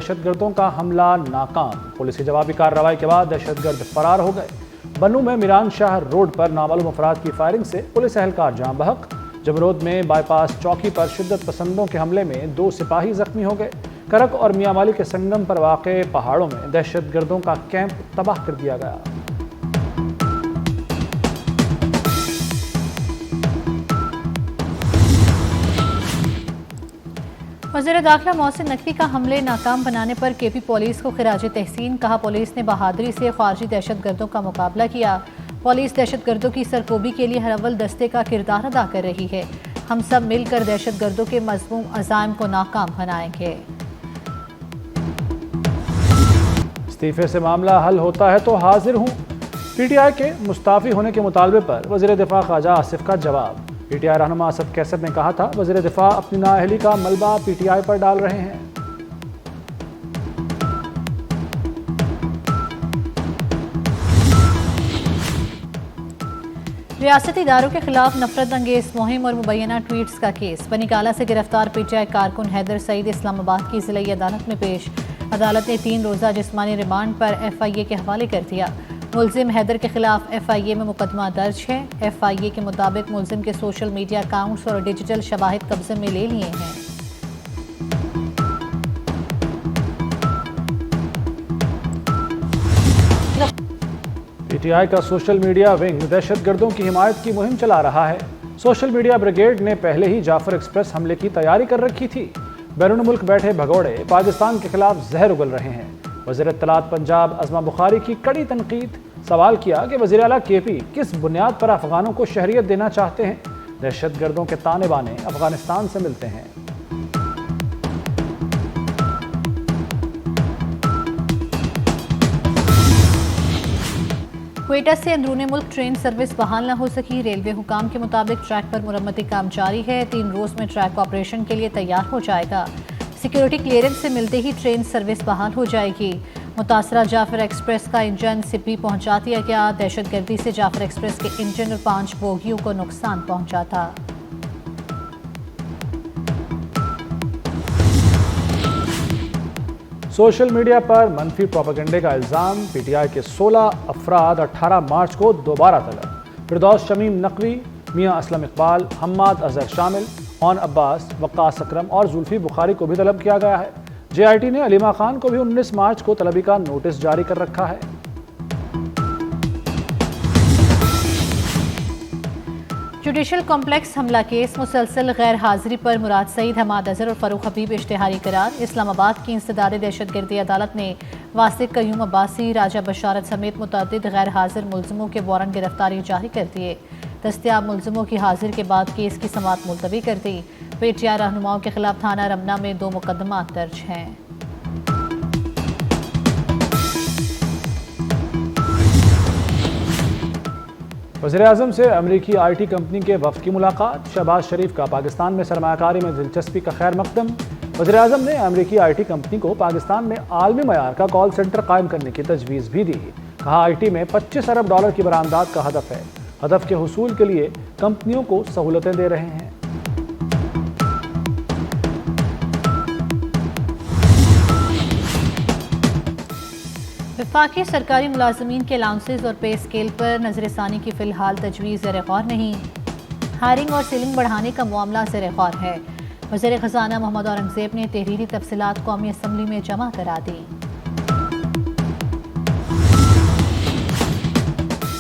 دہشت گردوں کا حملہ ناکام، پولیس کی جوابی کارروائی کے بعد دہشت گرد فرار ہو گئے۔ بنوں میں میران شاہ روڈ پر نامعلوم افراد کی فائرنگ سے پولیس اہلکار جاں بحق۔ جمرود میں بائی پاس چوکی پر شدت پسندوں کے حملے میں 2 سپاہی زخمی ہو گئے۔ کرک اور میاں والی کے سنگم پر واقع پہاڑوں میں دہشت گردوں کا کیمپ تباہ کر دیا گیا۔ وزیر داخلہ محسن نقوی کا حملے ناکام بنانے پر کے پی پولیس کو خراج تحسین، کہا پولیس نے بہادری سے خارجی دہشت گردوں کا مقابلہ کیا۔ پولیس دہشت گردوں کی سرکوبی کے لیے ہر اول دستے کا کردار ادا کر رہی ہے۔ ہم سب مل کر دہشت گردوں کے مذموم عزائم کو ناکام بنائیں گے۔ استعفے سے معاملہ حل ہوتا ہے تو حاضر ہوں، پی ٹی آئی کے مستعفی ہونے کے مطالبے پر وزیر دفاع خواجہ آصف کا جواب۔ پی ٹی آئی رہنما اسد کیسر نے کہا تھا وزیر دفاع اپنی نااہلی کا ملبہ پی ٹی آئی پر ڈال رہے ہیں۔ ریاستی اداروں کے خلاف نفرت انگیز مہم اور مبینہ ٹویٹس کا کیس، بنی گالہ سے گرفتار پی ٹی آئی کارکن حیدر سعید اسلام آباد کی ضلعی عدالت میں پیش۔ عدالت نے 3 روزہ جسمانی ریمانڈ پر ایف آئی اے کے حوالے کر دیا۔ ملزم حیدر کے خلاف ایف آئی اے میں مقدمہ درج ہے۔ ایف آئی اے کے مطابق ملزم کے سوشل میڈیا اکاؤنٹس اور ڈیجیٹل شواہد قبضے میں لے لیے ہیں۔ پی ٹی آئی کا سوشل میڈیا ونگ دہشت گردوں کی حمایت کی مہم چلا رہا ہے۔ سوشل میڈیا بریگیڈ نے پہلے ہی جعفر ایکسپریس حملے کی تیاری کر رکھی تھی۔ بیرون ملک بیٹھے بھگوڑے پاکستان کے خلاف زہر اگل رہے ہیں۔ وزیر اطلاعات پنجاب عظمہ بخاری کی کڑی تنقید، سوال کیا کہ وزیر اعلیٰ کے پی کس بنیاد پر افغانوں کو شہریت دینا چاہتے ہیں؟ دہشت گردوں کے تانے بانے افغانستان سے ملتے ہیں۔ کوئٹہ سے اندرون ملک ٹرین سروس بحال نہ ہو سکی، ریلوے حکام کے مطابق ٹریک پر مرمتی کام جاری ہے۔ 3 روز میں ٹریک آپریشن کے لیے تیار ہو جائے گا۔ سیکیورٹی کلیئرنس سے ملتے ہی ٹرین سروس بحال ہو جائے گی۔ متاثرہ جعفر ایکسپریس کا انجن سپی پہنچا دیا گیا۔ دہشت گردی سے جعفر ایکسپریس کے انجن اور 5 بوگیوں کو نقصان پہنچا تھا۔ سوشل میڈیا پر منفی پروپیگنڈے کا الزام، پی ٹی آئی کے 16 افراد 18 مارچ کو دوبارہ طلب۔ فردوس شمیم نقوی، میاں اسلم اقبال، حماد اظہر شامل، اون عباس، وقاص اکرم اور زلفی بخاری کو بھی طلب کیا گیا ہے۔ جے آئی ٹی نے علیمہ خان کو بھی 19 مارچ کو طلبی کا نوٹس جاری کر رکھا ہے۔ جوڈیشل کمپلیکس حملہ کیس، مسلسل غیر حاضری پر مراد سعید، حماد اظہر اور فاروق حبیب اشتہاری قرار۔ اسلام آباد کی انسداد دہشت گردی عدالت نے واسق قیوم عباسی، راجہ بشارت سمیت متعدد غیر حاضر ملزموں کے وارنٹ گرفتاری جاری کر دیے۔ دستیاب ملزموں کی حاضری کے بعد کیس کی سماعت ملتوی کر دی۔ پی ٹی آئی رہنماؤں کے خلاف تھانہ رمنا میں 2 مقدمات درج ہیں۔ وزیر اعظم سے امریکی آئی ٹی کمپنی کے وفد کی ملاقات، شہباز شریف کا پاکستان میں سرمایہ کاری میں دلچسپی کا خیر مقدم۔ وزیر اعظم نے امریکی آئی ٹی کمپنی کو پاکستان میں عالمی معیار کا کال سینٹر قائم کرنے کی تجویز بھی دی۔ کہا آئی ٹی میں $25 ارب کی برآمدات کا ہدف ہے۔ ہدف کے حصول کے لیے کمپنیوں کو سہولتیں دے رہے ہیں۔ وفاقی سرکاری ملازمین کے الاؤنسز اور پے اسکیل پر نظر ثانی کی فی الحال تجویز زیر غور نہیں۔ ہائرنگ اور سیلنگ بڑھانے کا معاملہ زیر غور ہے۔ وزیر خزانہ محمد اورنگزیب نے تحریری تفصیلات قومی اسمبلی میں جمع کرا دی۔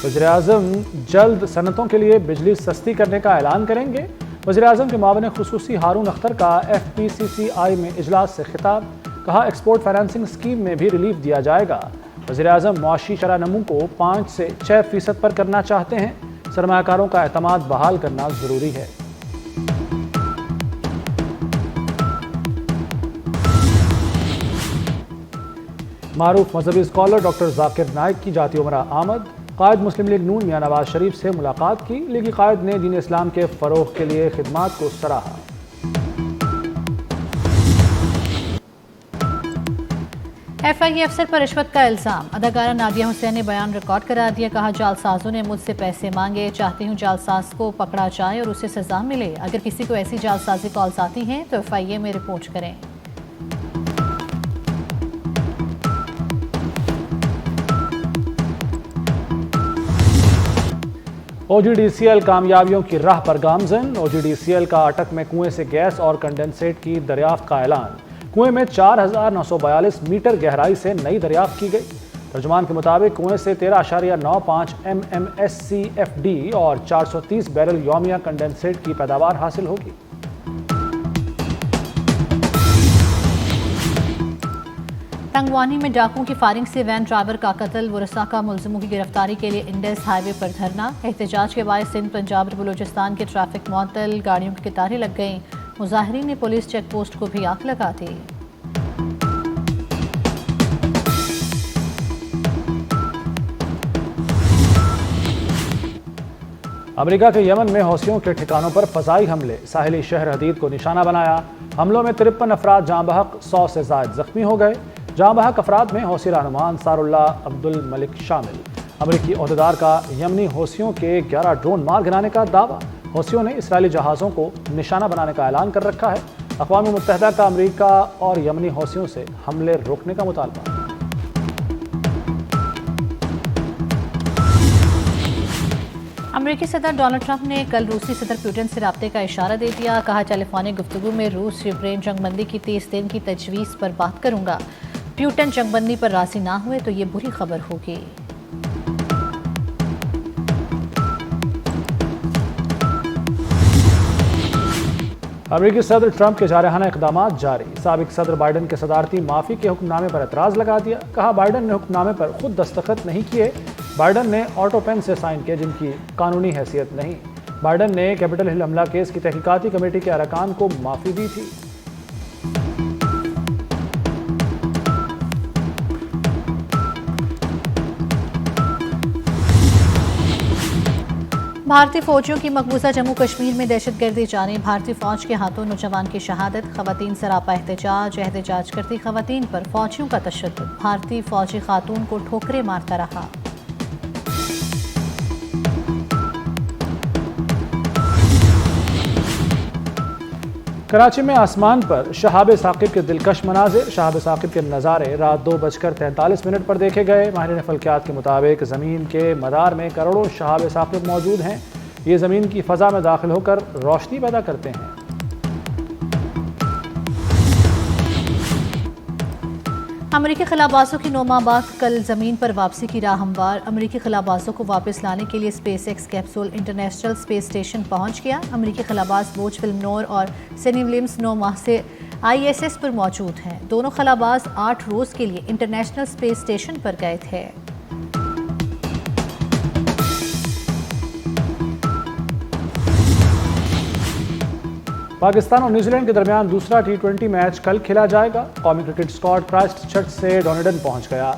وزیر اعظم جلد صنعتوں کے لیے بجلی سستی کرنے کا اعلان کریں گے۔ وزیر اعظم کے معاون خصوصی ہارون اختر کا ایف پی سی سی آئی میں اجلاس سے خطاب، کہا ایکسپورٹ فائنانسنگ اسکیم میں بھی ریلیف دیا جائے گا۔ وزیر اعظم معاشی شرح نمو کو 5 سے 6% پر کرنا چاہتے ہیں۔ سرمایہ کاروں کا اعتماد بحال کرنا ضروری ہے۔ معروف مذہبی اسکالر ڈاکٹر ذاکر نائک کی جاتی عمرہ آمد، قائد مسلم لیگ نون میاں نواز شریف سے ملاقات کی۔ لیگی قائد نے دین اسلام کے فروغ کے لیے خدمات کو سراہا۔ ایف آئی اے افسر پر رشوت کا الزام، اداکارہ نادیہ حسین نے بیان ریکارڈ کرا دیا۔ کہا جعلسازوں نے مجھ سے پیسے مانگے، چاہتی ہوں جعلساز کو پکڑا جائے اور اسے سزا ملے۔ اگر کسی کو ایسی جعلسازی کالز آتی ہیں تو ایف آئی اے میں رپورٹ کریں۔ OGDCL کامیابیوں کی راہ پر گامزن، OGDCL کا اٹک میں کنویں سے گیس اور کنڈنسیٹ کی دریافت کا اعلان۔ کنویں میں 4942 میٹر گہرائی سے نئی دریافت کی گئی۔ ترجمان کے مطابق کنویں سے 13.95 MMSCFD اور 430 بیرل یومیہ کنڈنسیٹ کی پیداوار حاصل ہوگی۔ تنگوانی میں ڈاکوں کی فائرنگ سے وین ڈرائیور کا قتل، ورثاء کا ملزموں کی گرفتاری کے لیے انڈس ہائی وے پر دھرنا۔ احتجاج کے باعث سندھ، پنجاب اور بلوچستان کی ٹریفک معطل، گاڑیوں کی قطاریں لگ گئیں۔ مظاہرین نے پولیس چیک پوسٹ کو بھی آگ لگا دی۔ امریکہ کے یمن میں حوثیوں کے ٹھکانوں پر فضائی حملے، ساحلی شہر حدید کو نشانہ بنایا۔ حملوں میں 53 افراد جاں بحق، 100 سے زائد زخمی ہو گئے۔ جاں بحق افراد میں حوثی رہنما انصار اللہ عبد الملک شامل۔ امریکی عہدیدار کا یمنی حوثیوں کے 11 ڈرون مار گرانے کا دعویٰ۔ حوثیوں نے اسرائیلی جہازوں کو نشانہ بنانے کا اعلان کر رکھا ہے۔ اقوام متحدہ کا امریکہ اور یمنی حوثیوں سے حملے روکنے کا مطالبہ۔ امریکی صدر ڈونلڈ ٹرمپ نے کل روسی صدر پیوٹن سے رابطے کا اشارہ دے دیا۔ کہا ٹیلی فونک گفتگو میں روس یوکرین جنگ بندی کی 30 دن کی تجویز پر بات کروں گا۔ پیوٹن جنگ بندی پر راضی نہ ہوئے تو یہ بری خبر ہوگی۔ امریکی صدر ٹرمپ کے جارحانہ اقدامات جاری۔ سابق صدر بائیڈن کے صدارتی معافی کے حکم نامے پر اعتراض لگا دیا۔ کہا بائیڈن نے حکم نامے پر خود دستخط نہیں کیے۔ بائیڈن نے آٹو پین سے سائن کیے جن کی قانونی حیثیت نہیں۔ بائیڈن نے کیپٹل ہل حملہ کیس کی تحقیقاتی کمیٹی کے ارکان کو معافی دی تھی۔ بھارتی فوجیوں کی مقبوضہ جموں کشمیر میں دہشت گردی جاری۔ بھارتی فوج کے ہاتھوں نوجوان کی شہادت، خواتین سراپا احتجاج کرتی خواتین پر فوجیوں کا تشدد۔ بھارتی فوجی خاتون کو ٹھوکریں مارتا رہا۔ کراچی میں آسمان پر شہاب ثاقب کے دلکش مناظر۔ شہاب ثاقب کے نظارے رات 2:43 پر دیکھے گئے۔ ماہرین فلکیات کے مطابق زمین کے مدار میں کروڑوں شہاب ثاقب موجود ہیں۔ یہ زمین کی فضا میں داخل ہو کر روشنی پیدا کرتے ہیں۔ امریکی خلابازوں کی 9 ماہ بعد کل زمین پر واپسی کی راہ ہموار۔ امریکی خلابازوں کو واپس لانے کے لیے space x capsule international space station پہنچ گیا۔ امریکی خلاباز بوچ ولمنور اور سینی ولیمز 9 ماہ سے ISS پر موجود ہیں۔ دونوں خلاباز 8 روز کے لیے انٹرنیشنل اسپیس اسٹیشن پر گئے تھے۔ پاکستان اور نیوزی لینڈ کے درمیان دوسرا T20 میچ کل کھیلا جائے گا۔ قومی کرکٹ اسکواڈ کرائسٹ چرچ سے ڈونیڈن پہنچ گیا۔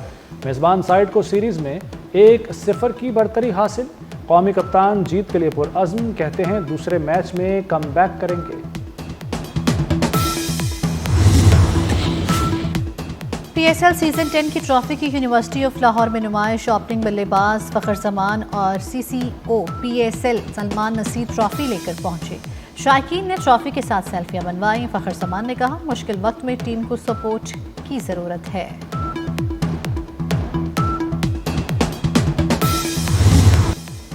میزبان سائیڈ کو سیریز میں 1-0 کی برتری حاصل۔ قومی کپتان جیت کے لیے پرعزم، کہتے ہیں دوسرے میچ میں کم بیک کریں گے۔ PSL سیزن 10 کی ٹرافی کی یونیورسٹی آف لاہور میں نمائش۔ اوپننگ بلے باز فخر زمان اور CCO PSL Salman Naseer trophy لے کر پہنچے۔ شائقین نے ٹرافی کے ساتھ سیلفیاں بنوائیں۔ فخر زمان نے کہا مشکل وقت میں ٹیم کو سپورٹ کی ضرورت ہے۔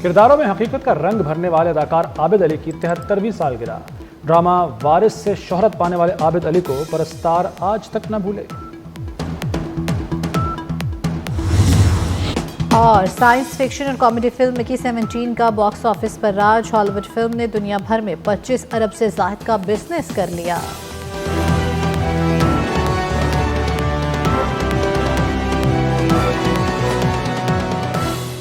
کرداروں میں حقیقت کا رنگ بھرنے والے اداکار عابد علی کی 73ویں سالگرہ۔ ڈرامہ وارث سے شہرت پانے والے عابد علی کو پرستار آج تک نہ بھولے۔ اور سائنس فکشن اور کامیڈی فلم مکی 17 کا باکس آفس پر راج۔ ہالی ووڈ فلم نے دنیا بھر میں 25 ارب سے زائد کا بزنس کر لیا۔